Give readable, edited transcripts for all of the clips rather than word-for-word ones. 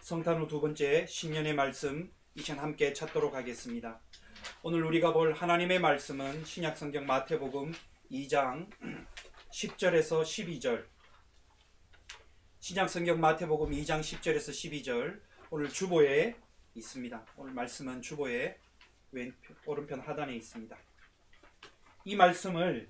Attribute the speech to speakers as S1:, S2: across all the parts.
S1: 성탄 후 두 번째 신년의 말씀 이 시간 함께 찾도록 하겠습니다. 오늘 우리가 볼 하나님의 말씀은 신약성경 마태복음 2장 10절에서 12절, 신약성경 마태복음 2장 10절에서 12절 오늘 주보에 있습니다. 오늘 말씀은 주보의 오른편 하단에 있습니다. 이 말씀을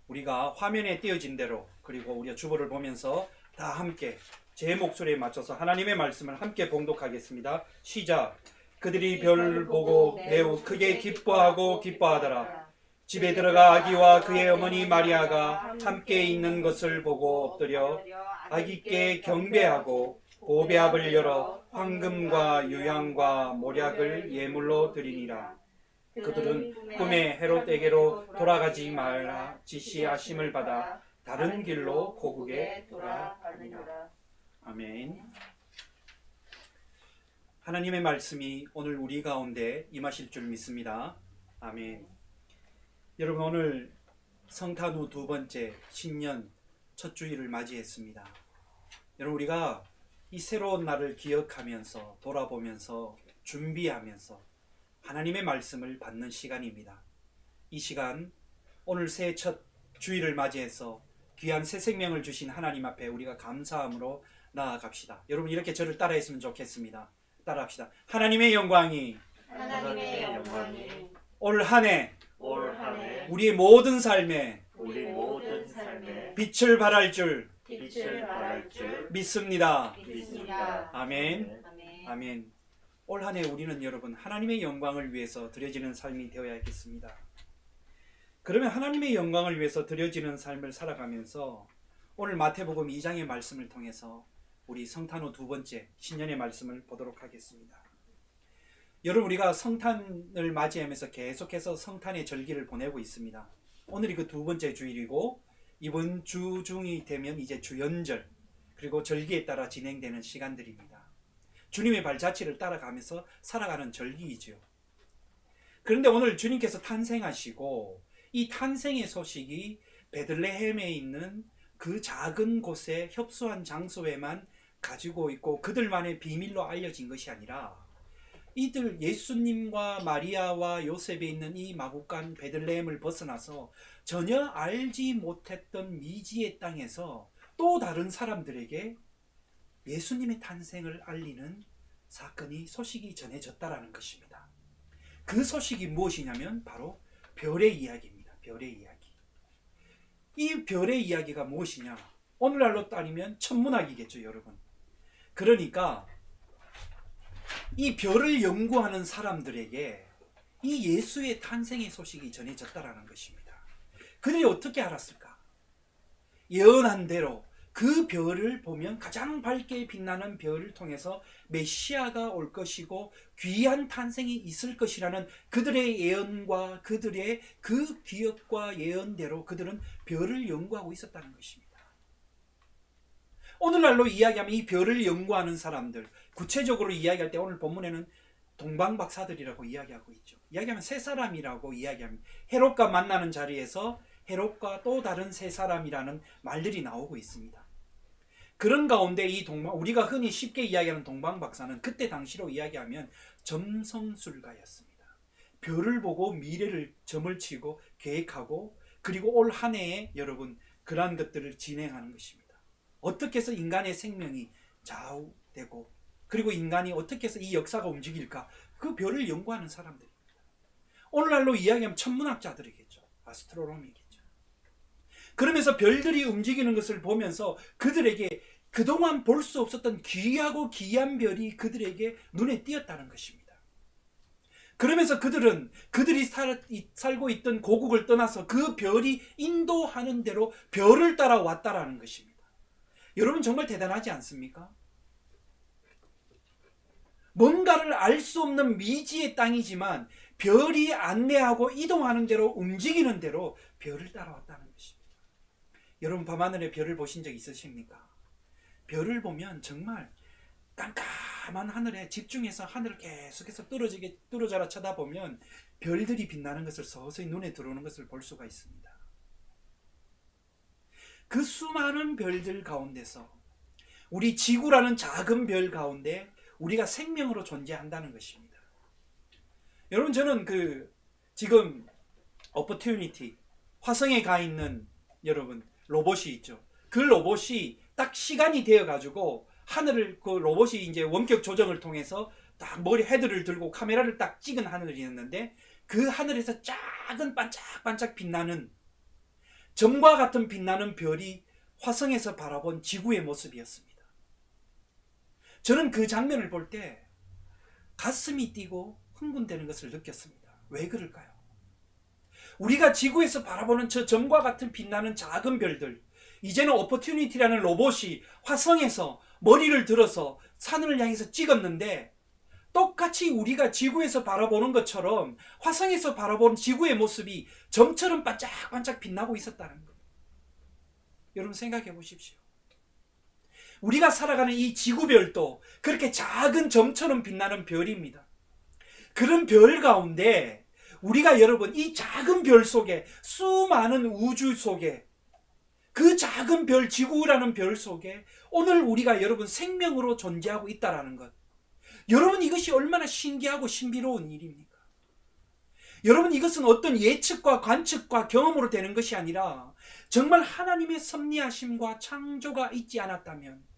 S1: 우리가 화면에 띄어진 대로, 그리고 우리가 주보를 보면서 다 함께 제 목소리에 맞춰서 하나님의 말씀을 함께 봉독하겠습니다. 시작. 그들이 별 보고 매우 크게 기뻐하고 기뻐하더라. 집에 들어가 아기와 그의 어머니 마리아가 함께 있는 것을 보고 엎드려 아기께 경배하고 보배압을 열어 황금과 유향과 모략을 예물로 드리니라. 그들은 꿈에 헤롯에게로 돌아가지 말라 지시하심을 받아 다른 길로 고국에 돌아가니라. 아멘. 하나님의 말씀이 오늘 우리 가운데 임하실 줄 믿습니다. 아멘. 여러분, 오늘 성탄 후 두 번째 신년 첫 주일을 맞이했습니다. 여러분, 우리가 이 새로운 날을 기억하면서 돌아보면서 준비하면서 하나님의 말씀을 받는 시간입니다. 이 시간, 오늘 새 첫 주일을 맞이해서 귀한 새 생명을 주신 하나님 앞에 우리가 감사함으로 나아갑시다. 여러분, 이렇게 저를 따라했으면 좋겠습니다. 따라합시다. 하나님의 영광이 올 한 해 우리의 모든 삶에 빛을 발할 줄 믿습니다. 아멘. 아멘. 올 한 해 우리는 여러분 하나님의 영광을 위해서 드려지는 삶이 되어야겠습니다. 그러면 하나님의 영광을 위해서 드려지는 삶을 살아가면서 오늘 마태복음 2장의 말씀을 통해서 우리 성탄 후 두 번째 신년의 말씀을 보도록 하겠습니다. 여러분, 우리가 성탄을 맞이하면서 계속해서 성탄의 절기를 보내고 있습니다. 오늘이 그 두 번째 주일이고 이번 주 중이 되면 이제 주연절, 그리고 절기에 따라 진행되는 시간들입니다. 주님의 발자취를 따라가면서 살아가는 절기이죠. 그런데 오늘 주님께서 탄생하시고 이 탄생의 소식이 베들레헴에 있는 그 작은 곳에 협소한 장소에만 가지고 있고 그들만의 비밀로 알려진 것이 아니라 이들 예수님과 마리아와 요셉에 있는 이 마국간 베들레헴을 벗어나서 전혀 알지 못했던 미지의 땅에서 또 다른 사람들에게 예수님의 탄생을 알리는 사건이 소식이 전해졌다라는 것입니다. 그 소식이 무엇이냐면 바로 별의 이야기입니다. 별의 이야기. 이 별의 이야기가 무엇이냐? 오늘날로 따지면 천문학이겠죠, 여러분. 그러니까 이 별을 연구하는 사람들에게 이 예수의 탄생의 소식이 전해졌다라는 것입니다. 그들이 어떻게 알았을까? 예언한 대로 그 별을 보면 가장 밝게 빛나는 별을 통해서 메시아가 올 것이고 귀한 탄생이 있을 것이라는 그들의 예언과 그들의 그 기억과 예언대로 그들은 별을 연구하고 있었다는 것입니다. 오늘날로 이야기하면 이 별을 연구하는 사람들, 구체적으로 이야기할 때 오늘 본문에는 동방박사들이라고 이야기하고 있죠. 이야기하면 세 사람이라고 이야기합니다. 헤롯과 만나는 자리에서 헤롯과 또 다른 세 사람이라는 말들이 나오고 있습니다. 그런 가운데 우리가 흔히 쉽게 이야기하는 동방박사는 그때 당시로 이야기하면 점성술가였습니다. 별을 보고 미래를 점을 치고 계획하고 그리고 올 한 해에 여러분 그러한 것들을 진행하는 것입니다. 어떻게 해서 인간의 생명이 좌우되고 그리고 인간이 어떻게 해서 이 역사가 움직일까, 그 별을 연구하는 사람들입니다. 오늘날로 이야기하면 천문학자들이겠죠. 아스트로놈이겠죠. 그러면서 별들이 움직이는 것을 보면서 그들에게 그동안 볼 수 없었던 귀하고 귀한 별이 그들에게 눈에 띄었다는 것입니다. 그러면서 그들이 살고 있던 고국을 떠나서 그 별이 인도하는 대로 별을 따라왔다라는 것입니다. 여러분, 정말 대단하지 않습니까? 뭔가를 알 수 없는 미지의 땅이지만 별이 안내하고 이동하는 대로 움직이는 대로 별을 따라왔다는 것입니다. 여러분, 밤하늘에 별을 보신 적 있으십니까? 별을 보면 정말 깜깜한 하늘에 집중해서 하늘을 계속해서 뚫어져라 쳐다보면 별들이 빛나는 것을 서서히 눈에 들어오는 것을 볼 수가 있습니다. 그 수많은 별들 가운데서 우리 지구라는 작은 별 가운데 우리가 생명으로 존재한다는 것입니다. 여러분, 저는 지금 오퍼튜니티 화성에 가 있는 여러분 로봇이 있죠. 그 로봇이 딱 시간이 되어 가지고 하늘을, 그 로봇이 이제 원격 조정을 통해서 딱 머리 헤드를 들고 카메라를 딱 찍은 하늘이었는데, 그 하늘에서 작은 반짝반짝 빛나는 점과 같은 빛나는 별이 화성에서 바라본 지구의 모습이었습니다. 저는 그 장면을 볼 때 가슴이 뛰고 흥분되는 것을 느꼈습니다. 왜 그럴까요? 우리가 지구에서 바라보는 저 점과 같은 빛나는 작은 별들, 이제는 오퍼튜니티라는 로봇이 화성에서 머리를 들어서 산을 향해서 찍었는데, 똑같이 우리가 지구에서 바라보는 것처럼 화성에서 바라보는 지구의 모습이 점처럼 반짝반짝 빛나고 있었다는 거예요. 여러분, 생각해 보십시오. 우리가 살아가는 이 지구별도 그렇게 작은 점처럼 빛나는 별입니다. 그런 별 가운데 우리가, 여러분, 이 작은 별 속에, 수많은 우주 속에, 그 작은 별, 지구라는 별 속에 오늘 우리가, 여러분, 생명으로 존재하고 있다는 것, 여러분, 이것이 얼마나 신기하고 신비로운 일입니까? 여러분, 이것은 어떤 예측과 관측과 경험으로 되는 것이 아니라 정말 하나님의 섭리하심과 창조가 있지 않았다면,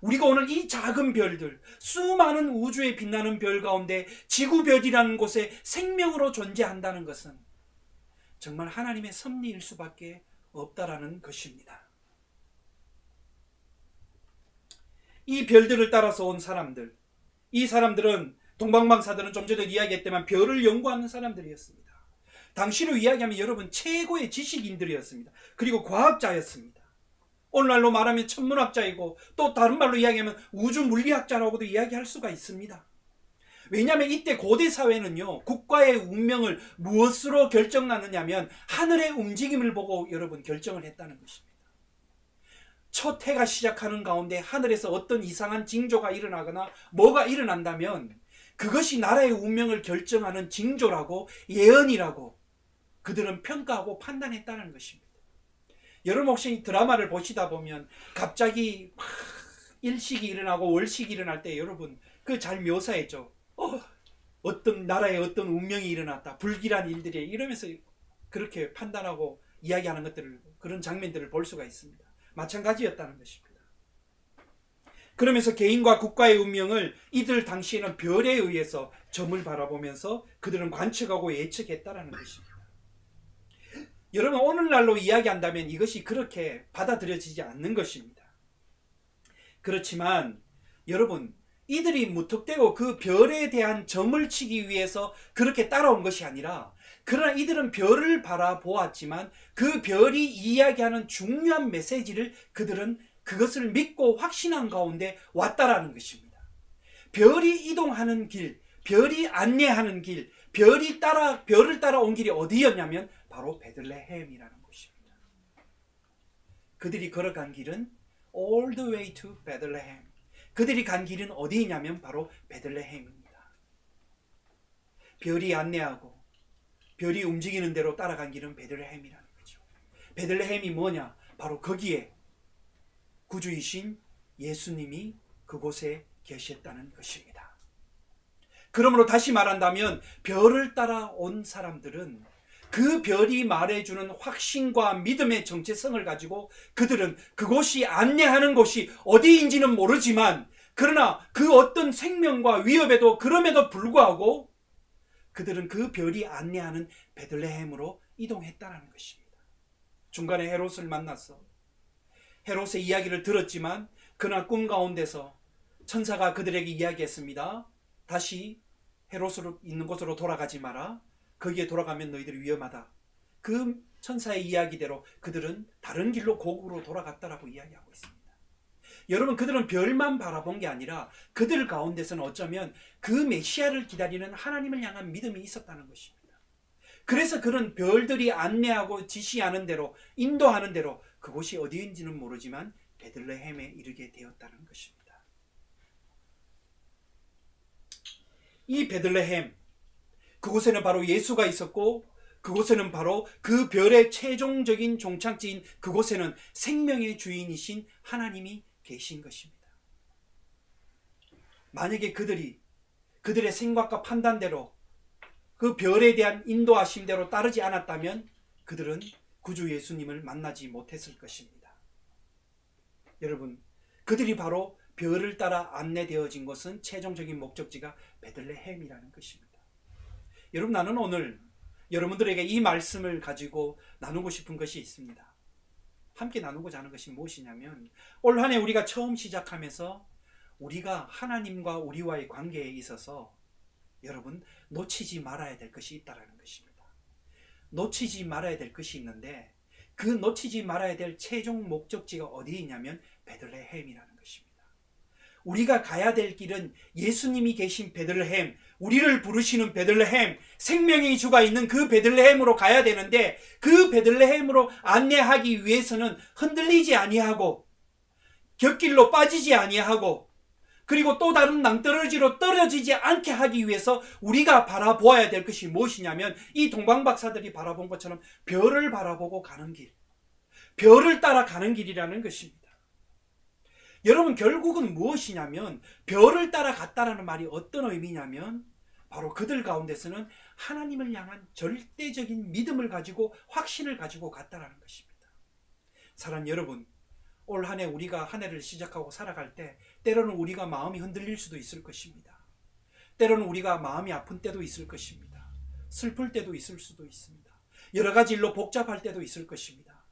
S1: 우리가 오늘 이 작은 별들, 수많은 우주에 빛나는 별 가운데 지구별이라는 곳에 생명으로 존재한다는 것은 정말 하나님의 섭리일 수밖에 없다라는 것입니다. 이 별들을 따라서 온 사람들, 이 사람들은, 동방방사들은 좀 전에 이야기했지만 별을 연구하는 사람들이었습니다. 당시로 이야기하면 여러분 최고의 지식인들이었습니다. 그리고 과학자였습니다. 오늘날로 말하면 천문학자이고, 또 다른 말로 이야기하면 우주 물리학자라고도 이야기할 수가 있습니다. 왜냐하면 이때 고대 사회는요, 국가의 운명을 무엇으로 결정나느냐면 하늘의 움직임을 보고 여러분 결정을 했다는 것입니다. 첫 해가 시작하는 가운데 하늘에서 어떤 이상한 징조가 일어나거나 뭐가 일어난다면 그것이 나라의 운명을 결정하는 징조라고, 예언이라고 그들은 평가하고 판단했다는 것입니다. 여러분, 혹시 드라마를 보시다 보면 갑자기 막 일식이 일어나고 월식이 일어날 때 여러분 그 잘 묘사했죠. 어떤 나라에 어떤 운명이 일어났다, 불길한 일들이, 이러면서 그렇게 판단하고 이야기하는 것들을, 그런 장면들을 볼 수가 있습니다. 마찬가지였다는 것입니다. 그러면서 개인과 국가의 운명을 이들 당시에는 별에 의해서 점을 바라보면서 그들은 관측하고 예측했다라는 것입니다. 여러분, 오늘날로 이야기한다면 이것이 그렇게 받아들여지지 않는 것입니다. 그렇지만 여러분, 이들이 무턱대고 그 별에 대한 점을 치기 위해서 그렇게 따라온 것이 아니라, 그러나 이들은 별을 바라보았지만 그 별이 이야기하는 중요한 메시지를 그들은 그것을 믿고 확신한 가운데 왔다라는 것입니다. 별이 이동하는 길, 별이 안내하는 길, 별을 따라온 길이 어디였냐면 바로 베들레헴이라는 곳입니다. 그들이 걸어간 길은 all the way to Bethlehem. 그들이 간 길은 어디냐면 바로 베들레헴입니다. 별이 안내하고 별이 움직이는 대로 따라간 길은 베들레헴이라는 거죠. 베들레헴이 뭐냐? 바로 거기에 구주이신 예수님이 그곳에 계셨다는 것입니다. 그러므로 다시 말한다면 별을 따라온 사람들은 그 별이 말해주는 확신과 믿음의 정체성을 가지고 그들은 그곳이 안내하는 곳이 어디인지는 모르지만, 그러나 그 어떤 생명과 위협에도 그럼에도 불구하고 그들은 그 별이 안내하는 베들레헴으로 이동했다는 것입니다. 중간에 헤롯을 만났어. 헤롯의 이야기를 들었지만 그날 꿈 가운데서 천사가 그들에게 이야기했습니다. 다시 헤롯으로 있는 곳으로 돌아가지 마라. 거기에 돌아가면 너희들이 위험하다. 그 천사의 이야기대로 그들은 다른 길로 고국으로 돌아갔다라고 이야기하고 있습니다. 여러분, 그들은 별만 바라본 게 아니라 그들 가운데서는 어쩌면 그 메시아를 기다리는 하나님을 향한 믿음이 있었다는 것입니다. 그래서 그런 별들이 안내하고 지시하는 대로, 인도하는 대로 그곳이 어디인지는 모르지만 베들레헴에 이르게 되었다는 것입니다. 이 베들레헴, 그곳에는 바로 예수가 있었고, 그곳에는 바로 그 별의 최종적인 종착지인 그곳에는 생명의 주인이신 하나님이 계신 것입니다. 만약에 그들의 생각과 판단대로 그 별에 대한 인도하심대로 따르지 않았다면 그들은 구주 예수님을 만나지 못했을 것입니다. 여러분, 그들이 바로 별을 따라 안내되어진 것은 최종적인 목적지가 베들레헴이라는 것입니다. 여러분, 나는 오늘 여러분들에게 이 말씀을 가지고 나누고 싶은 것이 있습니다. 함께 나누고자 하는 것이 무엇이냐면, 올 한 해 우리가 처음 시작하면서 우리가 하나님과 우리와의 관계에 있어서 여러분 놓치지 말아야 될 것이 있다는 것입니다. 놓치지 말아야 될 것이 있는데, 그 놓치지 말아야 될 최종 목적지가 어디에 있냐면 베들레헴이라는 것입니다. 우리가 가야 될 길은 예수님이 계신 베들레헴, 우리를 부르시는 베들레헴, 생명의 주가 있는 그 베들레헴으로 가야 되는데, 그 베들레헴으로 안내하기 위해서는 흔들리지 아니하고 곁길로 빠지지 아니하고 그리고 또 다른 낭떠러지로 떨어지지 않게 하기 위해서 우리가 바라보아야 될 것이 무엇이냐면, 이 동방박사들이 바라본 것처럼 별을 바라보고 가는 길, 별을 따라 가는 길이라는 것입니다. 여러분, 결국은 무엇이냐면, 별을 따라 갔다라는 말이 어떤 의미냐면 바로 그들 가운데서는 하나님을 향한 절대적인 믿음을 가지고 확신을 가지고 갔다라는 것입니다. 사랑 여러분, 올 한 해 우리가 한 해를 시작하고 살아갈 때 때로는 우리가 마음이 흔들릴 수도 있을 것입니다. 때로는 우리가 마음이 아픈 때도 있을 것입니다. 슬플 때도 있을 수도 있습니다. 여러 가지 일로 복잡할 때도 있을 것입니다.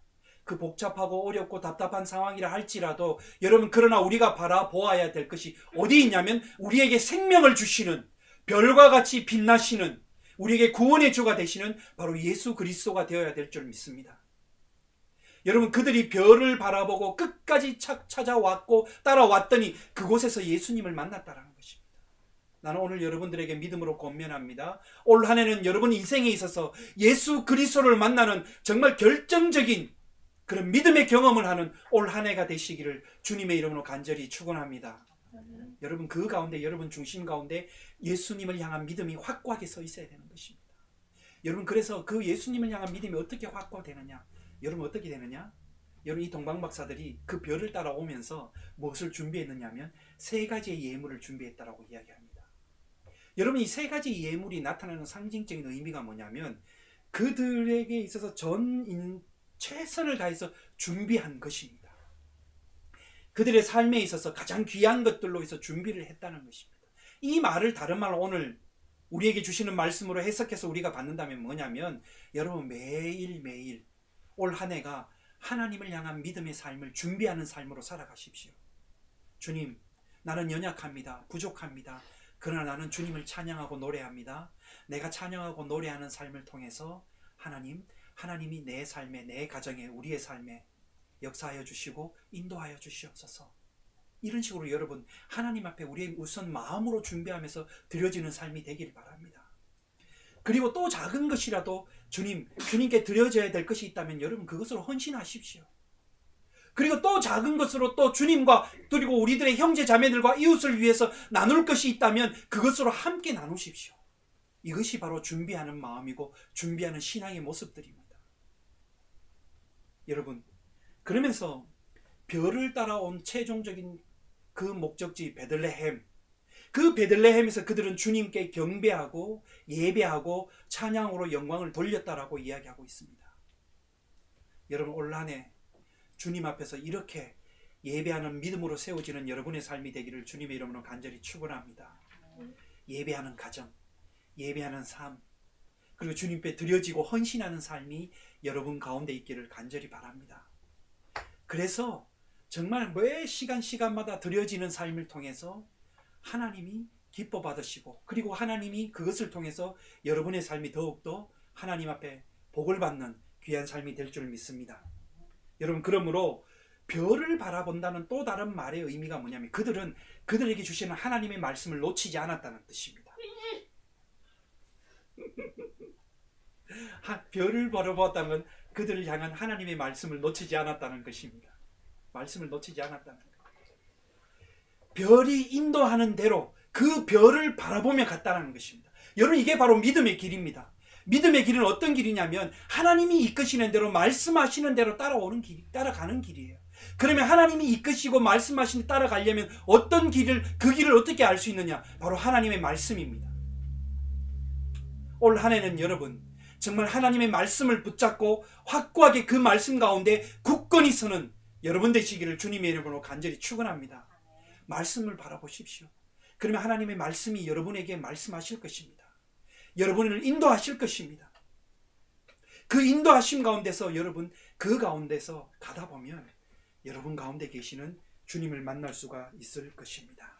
S1: 그 복잡하고 어렵고 답답한 상황이라 할지라도 여러분, 그러나 우리가 바라보아야 될 것이 어디 있냐면, 우리에게 생명을 주시는, 별과 같이 빛나시는, 우리에게 구원의 주가 되시는 바로 예수 그리스도가 되어야 될 줄 믿습니다. 여러분, 그들이 별을 바라보고 끝까지 찾아왔고 따라왔더니 그곳에서 예수님을 만났다라는 것입니다. 나는 오늘 여러분들에게 믿음으로 권면합니다. 올 한 해는 여러분 인생에 있어서 예수 그리스도를 만나는 정말 결정적인 그런 믿음의 경험을 하는 올 한 해가 되시기를 주님의 이름으로 간절히 축원합니다. 여러분, 그 가운데, 여러분 중심 가운데 예수님을 향한 믿음이 확고하게 서 있어야 되는 것입니다. 여러분, 그래서 그 예수님을 향한 믿음이 어떻게 확고되느냐? 여러분, 어떻게 되느냐? 여러분, 이 동방박사들이 그 별을 따라오면서 무엇을 준비했느냐면 3가지의 예물을 준비했다라고 이야기합니다. 여러분, 이 3가지 예물이 나타나는 상징적인 의미가 뭐냐면, 그들에게 있어서 최선을 다해서 준비한 것입니다. 그들의 삶에 있어서 가장 귀한 것들로 해서 준비를 했다는 것입니다. 이 말을 다른 말로 오늘 우리에게 주시는 말씀으로 해석해서 우리가 받는다면 뭐냐면, 여러분, 매일매일 올 한 해가 하나님을 향한 믿음의 삶을 준비하는 삶으로 살아가십시오. 주님, 나는 연약합니다. 부족합니다. 그러나 나는 주님을 찬양하고 노래합니다. 내가 찬양하고 노래하는 삶을 통해서 하나님이 내 삶에, 내 가정에, 우리의 삶에 역사하여 주시고 인도하여 주시옵소서. 이런 식으로 여러분, 하나님 앞에 우리의 우선 마음으로 준비하면서 드려지는 삶이 되길 바랍니다. 그리고 또 작은 것이라도 주님께 드려져야 될 것이 있다면 여러분, 그것으로 헌신하십시오. 그리고 또 작은 것으로 또 주님과 그리고 우리들의 형제 자매들과 이웃을 위해서 나눌 것이 있다면 그것으로 함께 나누십시오. 이것이 바로 준비하는 마음이고 준비하는 신앙의 모습들입니다. 여러분, 그러면서 별을 따라온 최종적인 그 목적지 베들레헴, 그 베들레헴에서 그들은 주님께 경배하고 예배하고 찬양으로 영광을 돌렸다라고 이야기하고 있습니다. 여러분, 올 한 해 주님 앞에서 이렇게 예배하는 믿음으로 세워지는 여러분의 삶이 되기를 주님의 이름으로 간절히 축원합니다. 예배하는 가정, 예배하는 삶, 그리고 주님께 드려지고 헌신하는 삶이 여러분 가운데 있기를 간절히 바랍니다. 그래서 정말 매 시간마다 드려지는 삶을 통해서 하나님이 기뻐 받으시고, 그리고 하나님이 그것을 통해서 여러분의 삶이 더욱더 하나님 앞에 복을 받는 귀한 삶이 될 줄 믿습니다. 여러분, 그러므로 별을 바라본다는 또 다른 말의 의미가 뭐냐면, 그들은 그들에게 주시는 하나님의 말씀을 놓치지 않았다는 뜻입니다. 별을 바라보았다는 건 그들을 향한 하나님의 말씀을 놓치지 않았다는 것입니다. 말씀을 놓치지 않았다는 것. 별이 인도하는 대로 그 별을 바라보며 갔다는 것입니다. 여러분, 이게 바로 믿음의 길입니다. 믿음의 길은 어떤 길이냐면 하나님이 이끄시는 대로, 말씀하시는 대로 따라가는 길이에요. 그러면 하나님이 이끄시고 말씀하신 데 따라가려면 어떤 길을, 그 길을 어떻게 알 수 있느냐? 바로 하나님의 말씀입니다. 올 한 해는 여러분 정말 하나님의 말씀을 붙잡고 확고하게 그 말씀 가운데 굳건히 서는 여러분 되시기를 주님의 이름으로 간절히 축원합니다. 말씀을 바라보십시오. 그러면 하나님의 말씀이 여러분에게 말씀하실 것입니다. 여러분을 인도하실 것입니다. 그 인도하심 가운데서 여러분 그 가운데서 가다 보면 여러분 가운데 계시는 주님을 만날 수가 있을 것입니다.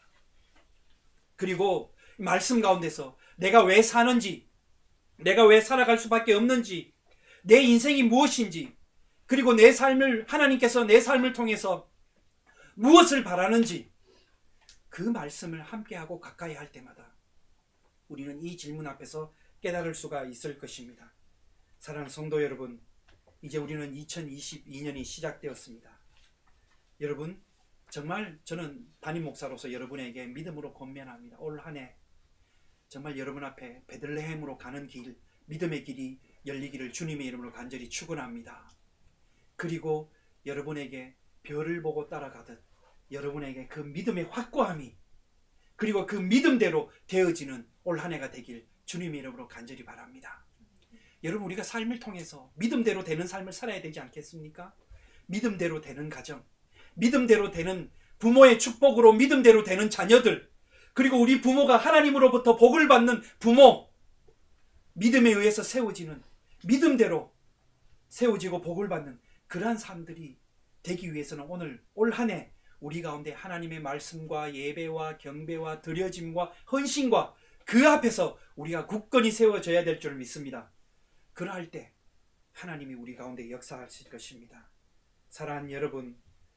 S1: 그리고 말씀 가운데서 내가 왜 사는지, 내가 왜 살아갈 수밖에 없는지, 내 인생이 무엇인지, 그리고 내 삶을, 하나님께서 내 삶을 통해서 무엇을 바라는지 그 말씀을 함께하고 가까이 할 때마다 우리는 이 질문 앞에서 깨달을 수가 있을 것입니다. 사랑하는 성도 여러분, 이제 우리는 2022년이 시작되었습니다. 여러분, 정말 저는 담임 목사로서 여러분에게 믿음으로 권면합니다. 올 한 해 정말 여러분 앞에 베들레헴으로 가는 길, 믿음의 길이 열리기를 주님의 이름으로 간절히 축원합니다. 그리고 여러분에게 별을 보고 따라가듯 여러분에게 그 믿음의 확고함이, 그리고 그 믿음대로 되어지는 올 한 해가 되길 주님의 이름으로 간절히 바랍니다. 여러분, 우리가 삶을 통해서 믿음대로 되는 삶을 살아야 되지 않겠습니까? 믿음대로 되는 가정, 믿음대로 되는 부모의 축복으로 믿음대로 되는 자녀들, 그리고 우리 부모가 하나님으로부터 복을 받는 부모, 믿음에 의해서 세워지는, 믿음대로 세워지고 복을 받는 그러한 삶들이 되기 위해서는 오늘 올 한 해 우리 가운데 하나님의 말씀과 예배와 경배와 드려짐과 헌신과 그 앞에서 우리가 굳건히 세워져야 될 줄 믿습니다. 그러할 때 하나님이 우리 가운데 역사하실 것입니다. 사랑하는 여러분,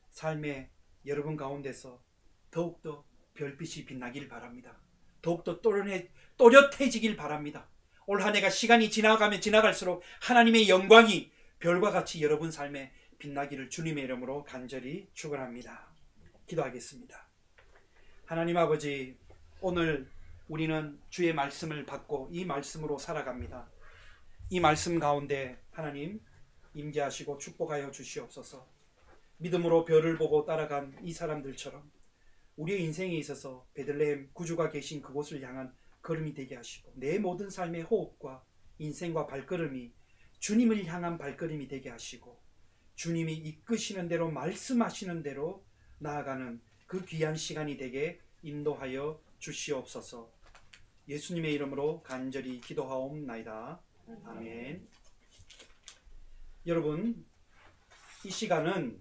S1: 삶의 여러분 가운데서 더욱더 별빛이 빛나길 바랍니다. 더욱더 또렷해지길 바랍니다. 올 한 해가 시간이 지나가면 지나갈수록 하나님의 영광이 별과 같이 여러분 삶에 빛나기를 주님의 이름으로 간절히 축원합니다. 기도하겠습니다. 하나님 아버지, 오늘 우리는 주의 말씀을 받고 이 말씀으로 살아갑니다. 이 말씀 가운데 하나님 임재하시고 축복하여 주시옵소서. 믿음으로 별을 보고 따라간 이 사람들처럼 우리의 인생에 있어서 베들레헴 구주가 계신 그곳을 향한 걸음이 되게 하시고 내 모든 삶의 호흡과 인생과 발걸음이 주님을 향한 발걸음이 되게 하시고 주님이 이끄시는 대로 말씀하시는 대로 나아가는 그 귀한 시간이 되게 인도하여 주시옵소서. 예수님의 이름으로 간절히 기도하옵나이다. 아멘. 여러분, 이 시간은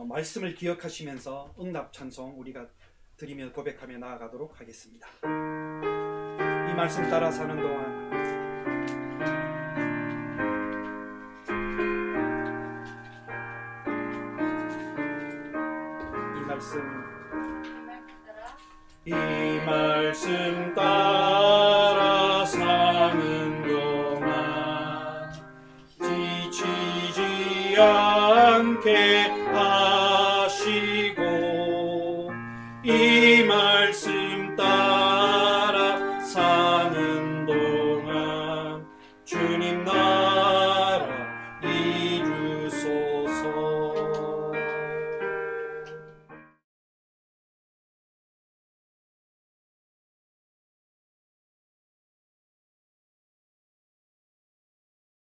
S1: 말씀을 기억하시면서 응답 찬송 우리가 드리며 고백하며 나아가도록 하겠습니다. 이 말씀 따라 사는 동안 이 말씀 따라 사는 동안 지치지 않게